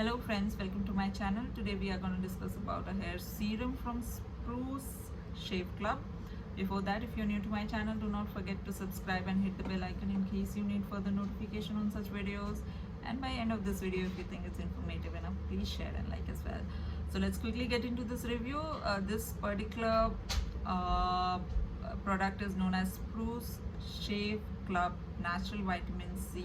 Hello friends, welcome to my channel. Today we are going to discuss about a hair serum from Spruce Shave Club. Before that, if you're new to my channel, do not forget to subscribe and hit the bell icon in case you need further notification on such videos. And by end of this video, if you think it's informative enough, please share and like as well. So let's quickly get into this review. This particular product is known as Spruce Shave Club Natural Vitamin C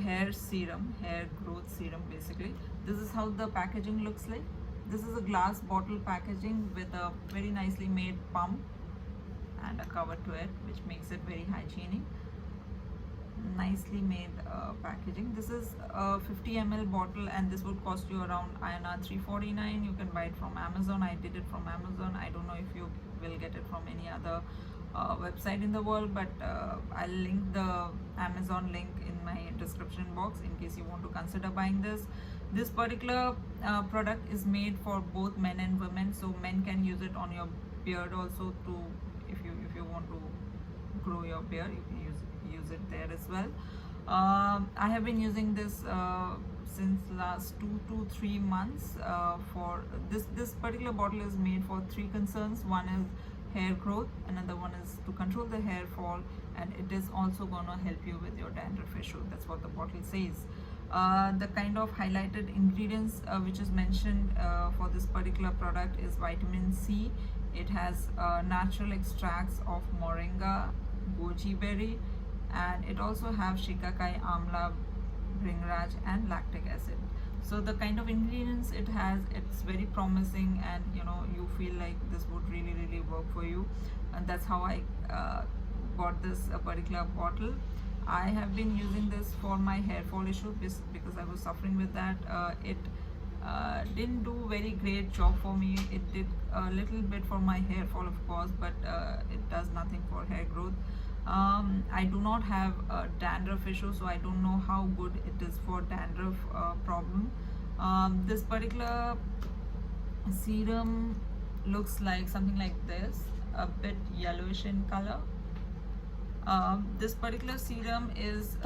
hair serum, hair growth serum. Basically, this is how the packaging looks like. This is a glass bottle packaging with a very nicely made pump and a cover to it, which makes it very hygienic. Nicely made packaging. This is a 50 ml bottle and this would cost you around INR 349. You can buy it from Amazon. I did it from Amazon. I don't know if you will get it from any other website in the world, but I'll link the Amazon link in my description box in case you want to consider buying this. This particular product is made for both men and women, so men can use it on your beard also. To if you want to grow your beard, you can use it there as well. I have been using this since last 2 to 3 months. For this particular bottle is made for 3 concerns. One is hair growth, another one is to control the hair fall, and it is also gonna help you with your dandruff issue. That's what the bottle says. The kind of highlighted ingredients which is mentioned for this particular product is vitamin C. It has natural extracts of moringa, goji berry, and it also have shikakai, amla, bringraj, and lactic acid. So the kind of ingredients it has, it's very promising, and you feel like this would really work for you, and that's how I bought this particular bottle. I have been using this for my hair fall issue because I was suffering with that. It didn't do very great job for me. It did a little bit for my hair fall, of course, but it does nothing for hair growth. I do not have a dandruff issue, so I don't know how good it is for dandruff problem. This particular serum looks like something like this, a bit yellowish in color. This particular serum is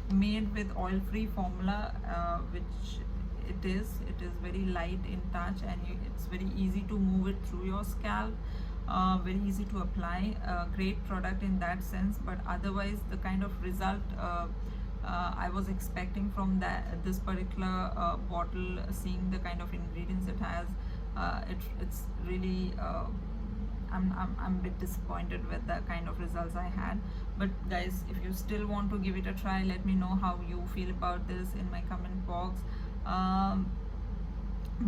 made with oil-free formula, which it is very light in touch, and it's very easy to move it through your scalp. Very easy to apply. Great product in that sense, but otherwise the kind of result I was expecting from this particular bottle, seeing the kind of ingredients it has, it's really I'm a bit disappointed with the kind of results I had. But guys, if you still want to give it a try, let me know how you feel about this in my comment box.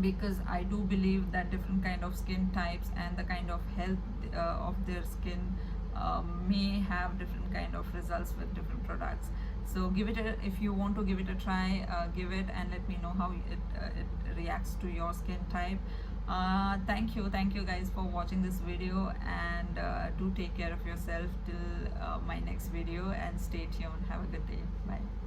Because I do believe that different kind of skin types and the kind of health of their skin may have different kind of results with different products. So give it if you want to give it a try, give it and let me know how it reacts to your skin type. Thank you guys for watching this video, and do take care of yourself till my next video, and stay tuned. Have a good day. Bye.